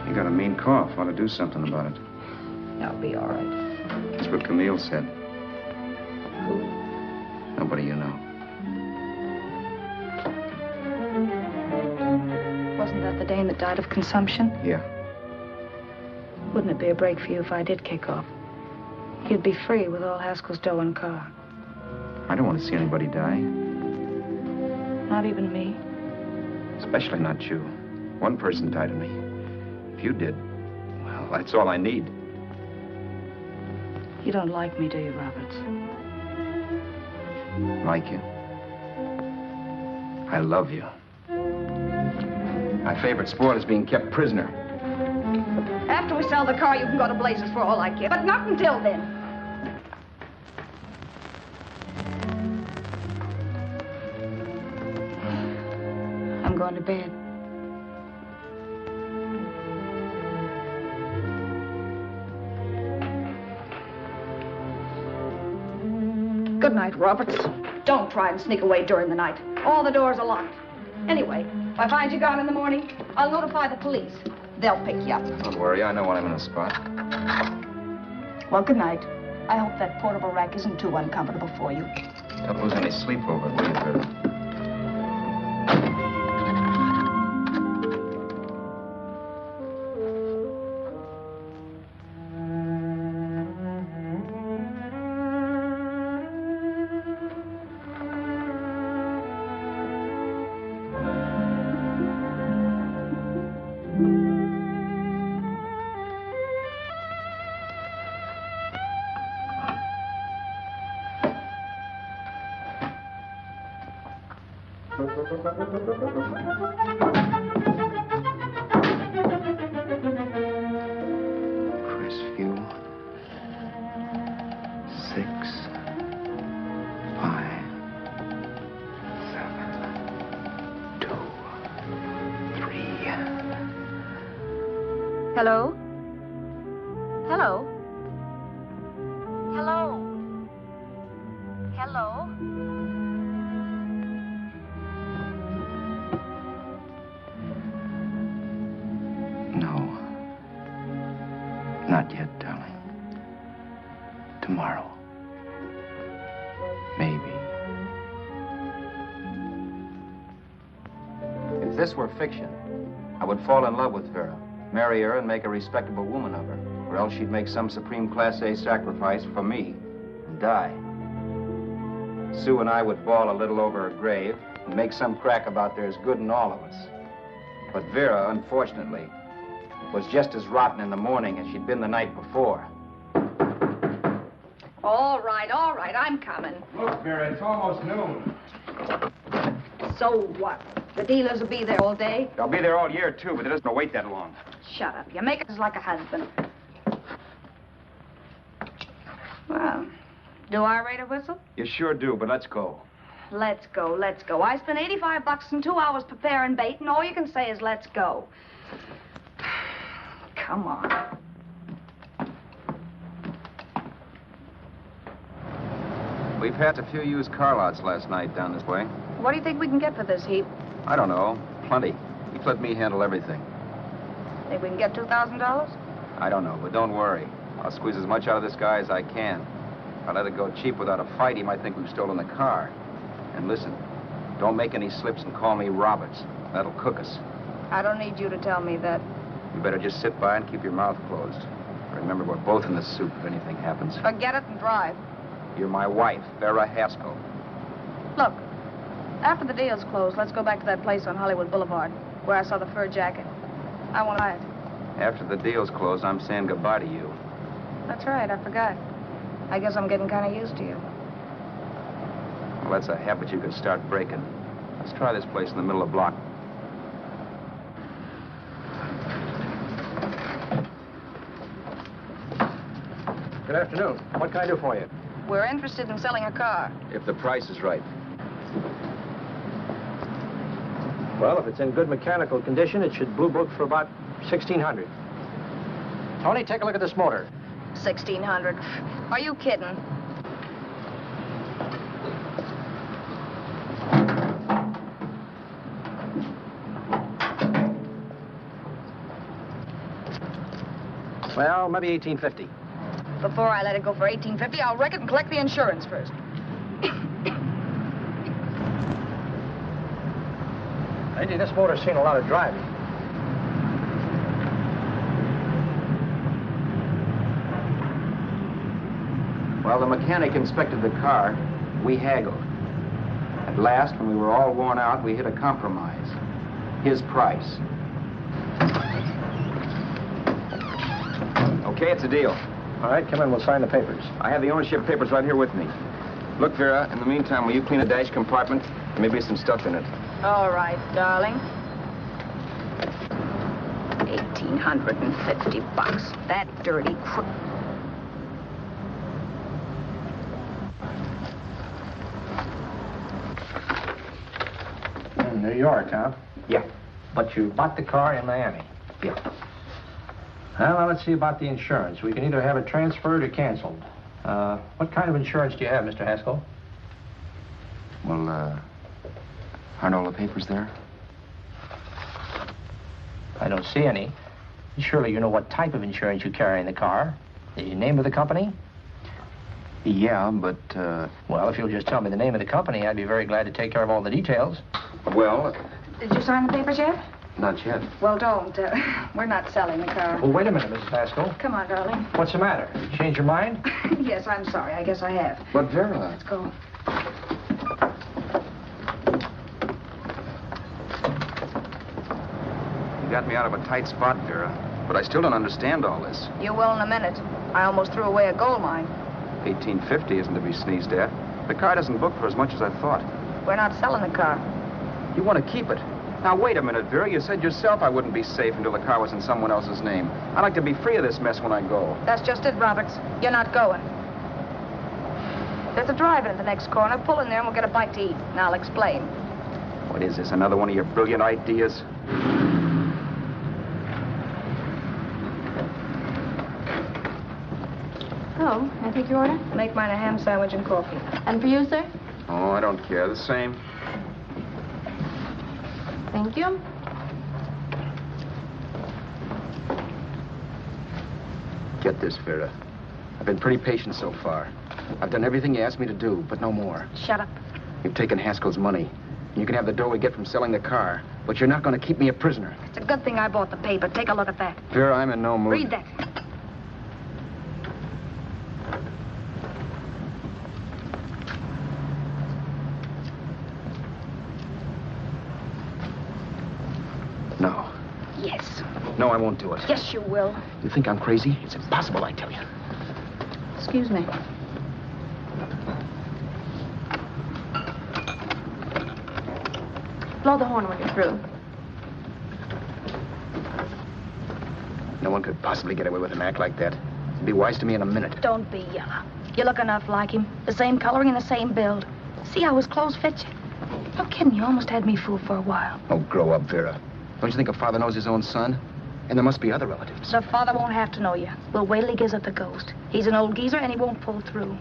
You got a mean cough. Ought to do something about it. I'll be all right. That's what Camille said. Who? Nobody you know. Wasn't that the dame that died of consumption? Yeah. Wouldn't it be a break for you if I did kick off? You'd be free with all Haskell's dough and car. I don't want to see anybody die. Not even me. Especially not you. One person died of me. If you did, well, that's all I need. You don't like me, do you, Roberts? Like you. I love you. My favorite sport is being kept prisoner. After we sell the car, you can go to Blazers for all I care. But not until then. I'm going to bed. Good night, Roberts. Don't try and sneak away during the night. All the doors are locked. Anyway, if I find you gone in the morning, I'll notify the police. They'll pick you up. Don't worry, I know when I'm in a spot. Well, good night. I hope that portable rack isn't too uncomfortable for you. Don't lose any sleep over it, will you, Vera? Crestview. 6, 5, 7, 2, 3. Hello? Hello? Hello? Hello? No. Not yet, darling. Tomorrow. Maybe. If this were fiction, I would fall in love with Vera, marry her, and make a respectable woman of her. Or else she'd make some supreme Class A sacrifice for me and die. Sue and I would bawl a little over her grave and make some crack about there's good in all of us. But Vera, unfortunately, was just as rotten in the morning as she'd been the night before. All right, I'm coming. Look, Vera, it's almost noon. So what? The dealers will be there all day? They'll be there all year, too, but it doesn't wait that long. Shut up. You make us like a husband. Well, do I rate a whistle? You sure do, but let's go. Let's go, let's go. I spent $85 and 2 hours preparing bait, and all you can say is let's go. Come on. We passed a few used car lots last night down this way. What do you think we can get for this heap? I don't know. Plenty. He let me handle everything. Think we can get $2,000? I don't know, but don't worry. I'll squeeze as much out of this guy as I can. If I let it go cheap without a fight, he might think we've stolen the car. And listen, don't make any slips and call me Roberts. That'll cook us. I don't need you to tell me that. You better just sit by and keep your mouth closed. Remember, we're both in the soup if anything happens. Forget it and drive. You're my wife, Vera Haskell. Look, after the deal's closed, let's go back to that place on Hollywood Boulevard where I saw the fur jacket. I want to buy it. After the deal's closed, I'm saying goodbye to you. That's right, I forgot. I guess I'm getting kind of used to you. Well, that's a habit you could start breaking. Let's try this place in the middle of the block. Good afternoon. What can I do for you? We're interested in selling a car. If the price is right. Well, if it's in good mechanical condition, it should blue book for about $1,600. Tony, take a look at this motor. $1,600. Are you kidding? Well, maybe 1850. Before I let it go for 1850, I'll wreck it and collect the insurance first. Lady, this motor's seen a lot of driving. While the mechanic inspected the car, we haggled. At last, when we were all worn out, we hit a compromise. His price. Okay, it's a deal. All right, come in. We'll sign the papers. I have the ownership papers right here with me. Look, Vera, in the meantime, will you clean the dash compartment? There may be some stuff in it. All right, darling. 1,850 bucks. That dirty crook. In New York, huh? Yeah. But you bought the car in Miami. Yeah. Well, now let's see about the insurance. We can either have it transferred or canceled. What kind of insurance do you have, Mr. Haskell? Well, aren't all the papers there? I don't see any. Surely you know what type of insurance you carry in the car. The name of the company? Yeah, but, Well, if you'll just tell me the name of the company, I'd be very glad to take care of all the details. well, Did you sign the papers yet? not yet. Well, don't. We're not selling the car. Well, wait a minute, Mrs. Haskell. Come on, darling. What's the matter? You changed your mind? Yes, I'm sorry. I guess I have. But, Vera... Let's go. You got me out of a tight spot, Vera. But I still don't understand all this. You will in a minute. I almost threw away a gold mine. 1850 isn't to be sneezed at. The car doesn't book for as much as I thought. We're not selling the car. You want to keep it. Now, wait a minute, Vera. You said yourself I wouldn't be safe until the car was in someone else's name. I'd like to be free of this mess when I go. That's just it, Roberts. You're not going. There's a drive-in at the next corner. Pull in there and we'll get a bite to eat. And I'll explain. What is this, another one of your brilliant ideas? Oh, I take your order? Make mine a ham sandwich and coffee. And for you, sir? Oh, I don't care. The same. Thank you. Get this, Vera. I've been pretty patient so far. I've done everything you asked me to do, but no more. Shut up. You've taken Haskell's money. You can have the dough we get from selling the car, but you're not going to keep me a prisoner. It's a good thing I bought the paper. Take a look at that. Vera, I'm in no mood. Read that. No. Yes. No, I won't do it. Yes, you will. You think I'm crazy? It's impossible, I tell you. Excuse me. Blow the horn when you're through. No one could possibly get away with an act like that. It'd be wise to me in a minute. Don't be yellow. You look enough like him. The same coloring and the same build. See how his clothes fit you? No kidding, you almost had me fooled for a while. Oh, grow up, Vera. Don't you think a father knows his own son? And there must be other relatives. The father won't have to know you. We'll wait till he gives up the ghost. He's an old geezer and he won't pull through.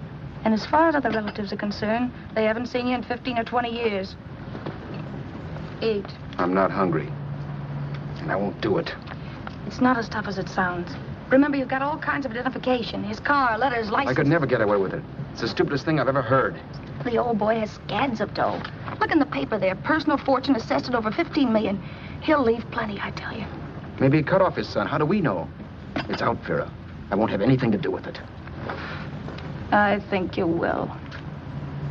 And as far as other relatives are concerned, they haven't seen you in 15 or 20 years. Eat. I'm not hungry. And I won't do it. It's not as tough as it sounds. Remember, you've got all kinds of identification. His car, letters, license. I could never get away with it. It's the stupidest thing I've ever heard. The old boy has scads of dough. Look in the paper there. Personal fortune assessed at over 15 million. He'll leave plenty, I tell you. Maybe he cut off his son. How do we know? It's out, Vera. I won't have anything to do with it. I think you will.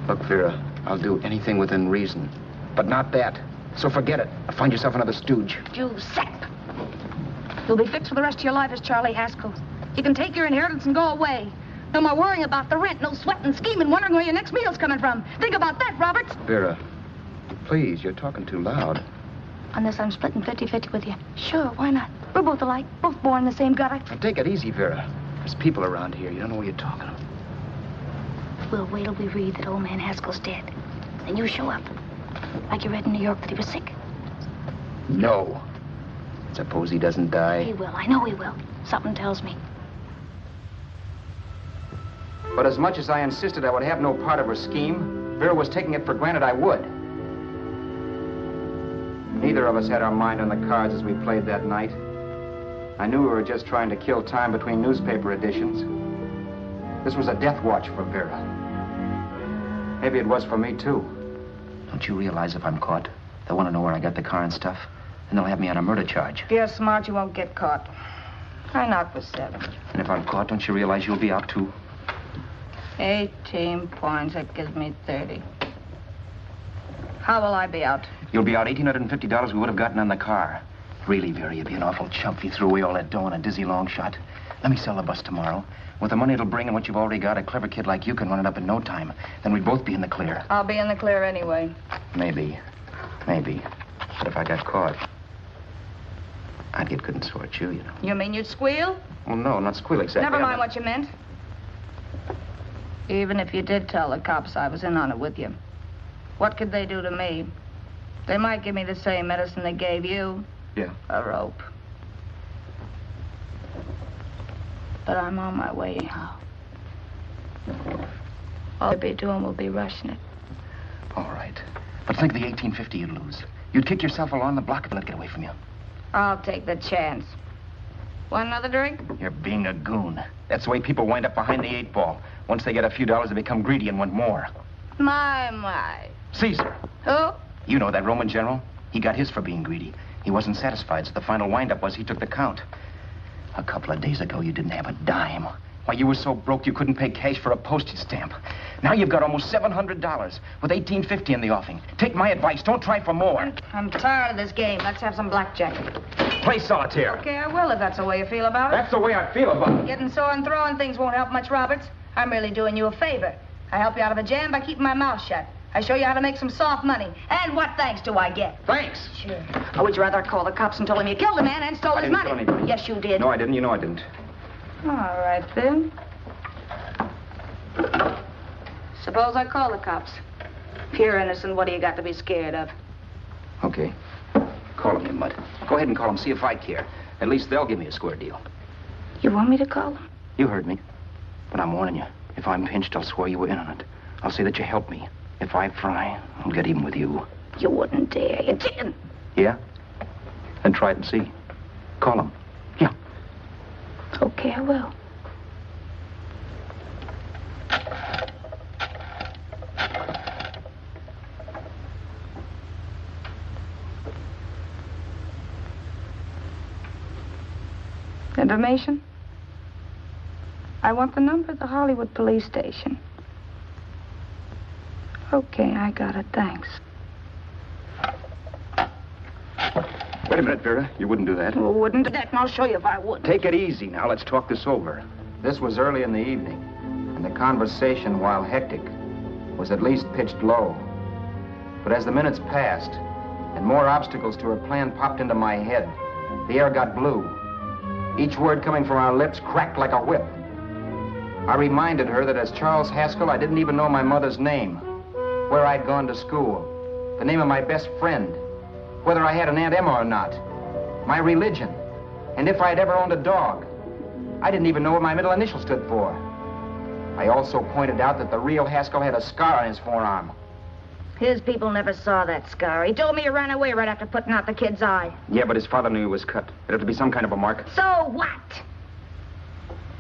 Look, Vera, I'll do anything within reason. But not that. So forget it. Find yourself another stooge. You sap. You'll be fixed for the rest of your life as Charlie Haskell. You can take your inheritance and go away. No more worrying about the rent, no sweating, scheming, wondering where your next meal's coming from. Think about that, Roberts. Vera, please, you're talking too loud. On this, I'm splitting 50-50 with you. Sure, why not? We're both alike, both born in the same gutter. Now, take it easy, Vera. There's people around here. You don't know what you're talking about. We'll wait till we read that old man Haskell's dead. Then you show up. Like you read in New York that he was sick. No. Suppose he doesn't die. He will. I know he will. Something tells me. But as much as I insisted I would have no part of her scheme, Vera was taking it for granted I would. Neither of us had our mind on the cards as we played that night. I knew we were just trying to kill time between newspaper editions. This was a death watch for Vera. Maybe it was for me, too. Don't you realize if I'm caught, they'll want to know where I got the car and stuff, and they'll have me on a murder charge. If you're smart, you won't get caught. I knock for 7. And if I'm caught, don't you realize you'll be out, too? 18 points, that gives me 30. How will I be out? You'll be out $1,850 we would have gotten on the car. Really, Vera, you'd be an awful chump if you threw away all that dough on a dizzy long shot. Let me sell the bus tomorrow. With the money it'll bring and what you've already got, a clever kid like you can run it up in no time. Then we'd both be in the clear. I'll be in the clear anyway. Maybe. Maybe. But if I got caught, I'd get good and sore at you, you know. You mean you'd squeal? Well, no, not squeal exactly. Never mind what you meant. Even if you did tell the cops I was in on it with you, what could they do to me? They might give me the same medicine they gave you. Yeah. A rope. But I'm on my way now. All I'll be doing will be rushing it. All right. But think of the $1,850 you'd lose. You'd kick yourself along the block if it let it get away from you. I'll take the chance. Want another drink? You're being a goon. That's the way people wind up behind the 8 ball. Once they get a few dollars, they become greedy and want more. My. Caesar. Who? You know that Roman general? He got his for being greedy. He wasn't satisfied, so the final wind-up was he took the count. A couple of days ago, you didn't have a dime. Why, you were so broke you couldn't pay cash for a postage stamp. Now you've got almost $700 with $1,850 in the offing. Take my advice. Don't try for more. I'm tired of this game. Let's have some blackjack. Play solitaire. Okay, I will if that's the way you feel about it. That's the way I feel about it. Getting sore and throwing things won't help much, Roberts. I'm really doing you a favor. I help you out of a jam by keeping my mouth shut. I show you how to make some soft money. And what thanks do I get? Thanks. Sure. Or would you rather call the cops and tell them you killed the man and stole his money? I didn't kill anybody. Yes, you did. No, I didn't. You know I didn't. All right, then. Suppose I call the cops. If you're innocent, what do you got to be scared of? Okay. Call them, you mutt. Go ahead and call them. See if I care. At least they'll give me a square deal. You want me to call them? You heard me. But I'm warning you. If I'm pinched, I'll swear you were in on it. I'll say that you helped me. If I fry, I'll get even with you. You wouldn't dare. You didn't. Yeah? Then try it and see. Call them. Yeah. Okay, I will. Information? I want the number of the Hollywood police station. Okay, I got it. Thanks. Wait a minute, Vera. You wouldn't do that. Well, wouldn't do that, and I'll show you if I would. Take it easy now. Let's talk this over. This was early in the evening, and the conversation, while hectic, was at least pitched low. But as the minutes passed, and more obstacles to her plan popped into my head, the air got blue. Each word coming from our lips cracked like a whip. I reminded her that as Charles Haskell, I didn't even know my mother's name, where I'd gone to school, the name of my best friend, whether I had an Aunt Emma or not, my religion, and if I'd ever owned a dog. I didn't even know what my middle initial stood for. I also pointed out that the real Haskell had a scar on his forearm. His people never saw that scar. He told me he ran away right after putting out the kid's eye. Yeah, but his father knew he was cut. It had to be some kind of a mark. So what?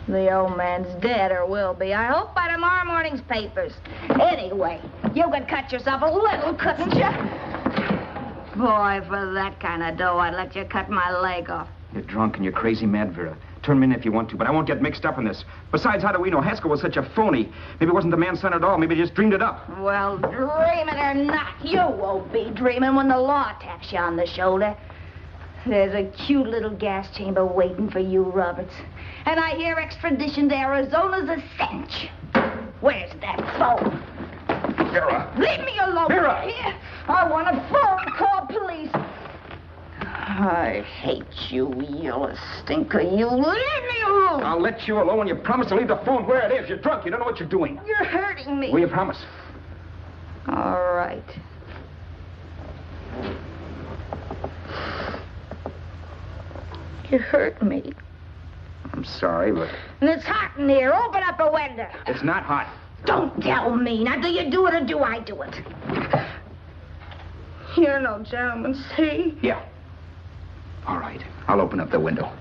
The old man's dead, or will be. I hope by tomorrow morning's papers. Anyway, you could cut yourself a little, couldn't you? Boy, for that kind of dough, I'd let you cut my leg off. You're drunk and you're crazy mad, Vera. Turn me in if you want to, but I won't get mixed up in this. Besides, how do we know Haskell was such a phony? Maybe it wasn't the man's son at all. Maybe he just dreamed it up. Well, dreaming or not, you won't be dreaming when the law taps you on the shoulder. There's a cute little gas chamber waiting for you, Roberts. And I hear extradition to Arizona's a cinch. Where's that phone? Vera! Leave me alone! Vera! Here, I want a phone call, police. I hate you yellow stinker. You leave me alone. I'll let you alone when you promise to leave the phone where it is. You're drunk. You don't know what you're doing. You're hurting me. Will you promise? All right. You hurt me. I'm sorry, but... And it's hot in here. Open up a window. It's not hot. Don't tell me. Now, do you do it or do I do it? You're no gentleman, see? Yeah. All right. I'll open up the window.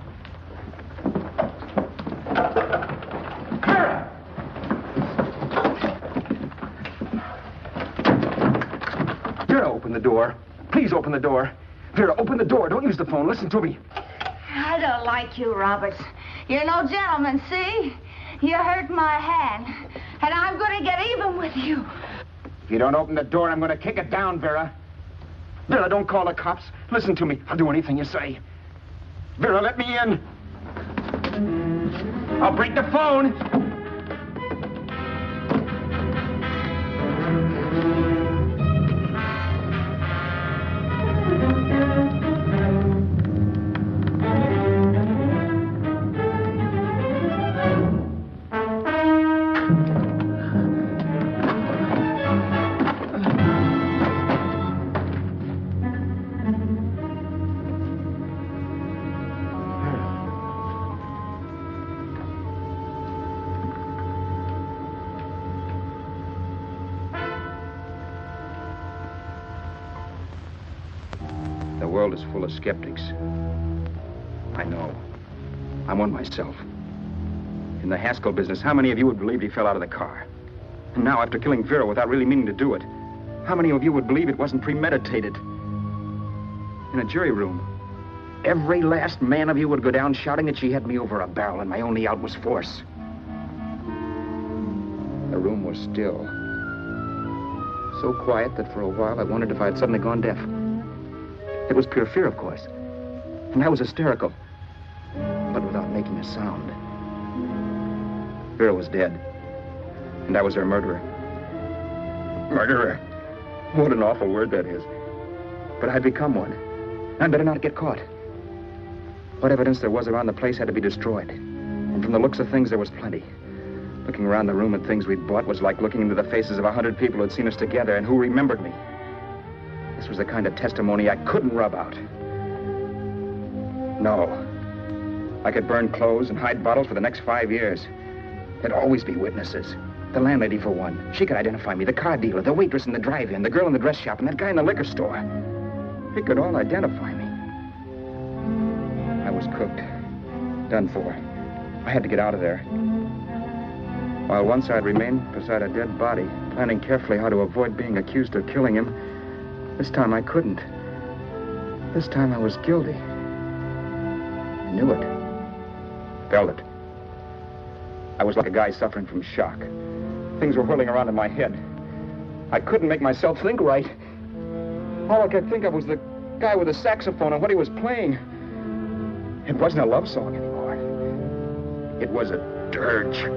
the door. Please open the door. Vera, open the door. Don't use the phone. Listen to me. I don't like you, Roberts. You're no gentleman, see? You hurt my hand, and I'm going to get even with you. If you don't open the door, I'm going to kick it down, Vera. Vera, don't call the cops. Listen to me. I'll do anything you say. Vera, let me in. I'll break the phone. The world is full of skeptics. I know. I'm one myself. In the Haskell business, how many of you would believe he fell out of the car? And now, after killing Vera without really meaning to do it, how many of you would believe it wasn't premeditated? In a jury room, every last man of you would go down shouting that she had me over a barrel and my only out was force. The room was still. So quiet that for a while I wondered if I had suddenly gone deaf. It was pure fear, of course. And I was hysterical, but without making a sound. Vera was dead, and I was her murderer. Murderer? What an awful word that is. But I'd become one. I'd better not get caught. What evidence there was around the place had to be destroyed. And from the looks of things, there was plenty. Looking around the room at things we'd bought was like looking into the faces of 100 people who had seen us together and who remembered me. This was the kind of testimony I couldn't rub out. No. I could burn clothes and hide bottles for the next 5 years. There'd always be witnesses. The landlady, for one. She could identify me. The car dealer, the waitress in the drive-in, the girl in the dress shop, and that guy in the liquor store. They could all identify me. I was cooked. Done for. I had to get out of there. While once I'd remained beside a dead body, planning carefully how to avoid being accused of killing him, this time I couldn't. This time I was guilty. I knew it. Felt it. I was like a guy suffering from shock. Things were whirling around in my head. I couldn't make myself think right. All I could think of was the guy with the saxophone and what he was playing. It wasn't a love song anymore. It was a dirge.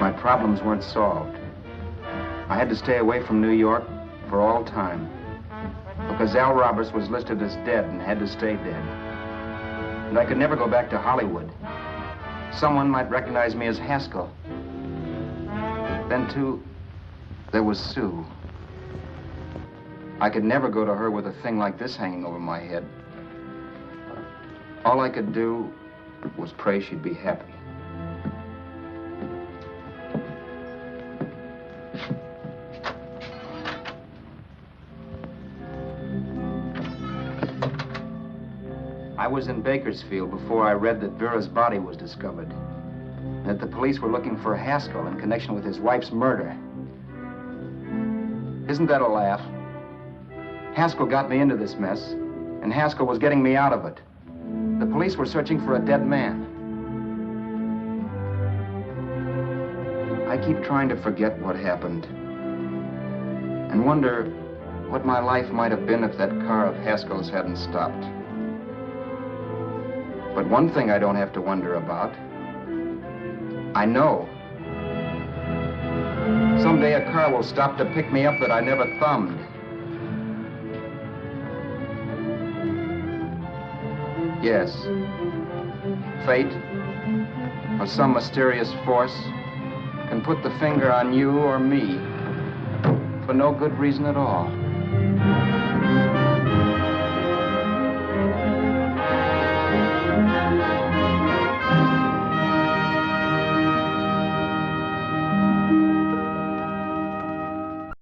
My problems weren't solved. I had to stay away from New York for all time because Al Roberts was listed as dead and had to stay dead. And I could never go back to Hollywood. Someone might recognize me as Haskell. Then, too, there was Sue. I could never go to her with a thing like this hanging over my head. All I could do was pray she'd be happy. I was in Bakersfield before I read that Vera's body was discovered, and that the police were looking for Haskell in connection with his wife's murder. Isn't that a laugh? Haskell got me into this mess, and Haskell was getting me out of it. The police were searching for a dead man. I keep trying to forget what happened, and wonder what my life might have been if that car of Haskell's hadn't stopped. But one thing I don't have to wonder about. I know. Someday a car will stop to pick me up that I never thumbed. Yes. Fate, or some mysterious force, can put the finger on you or me for no good reason at all.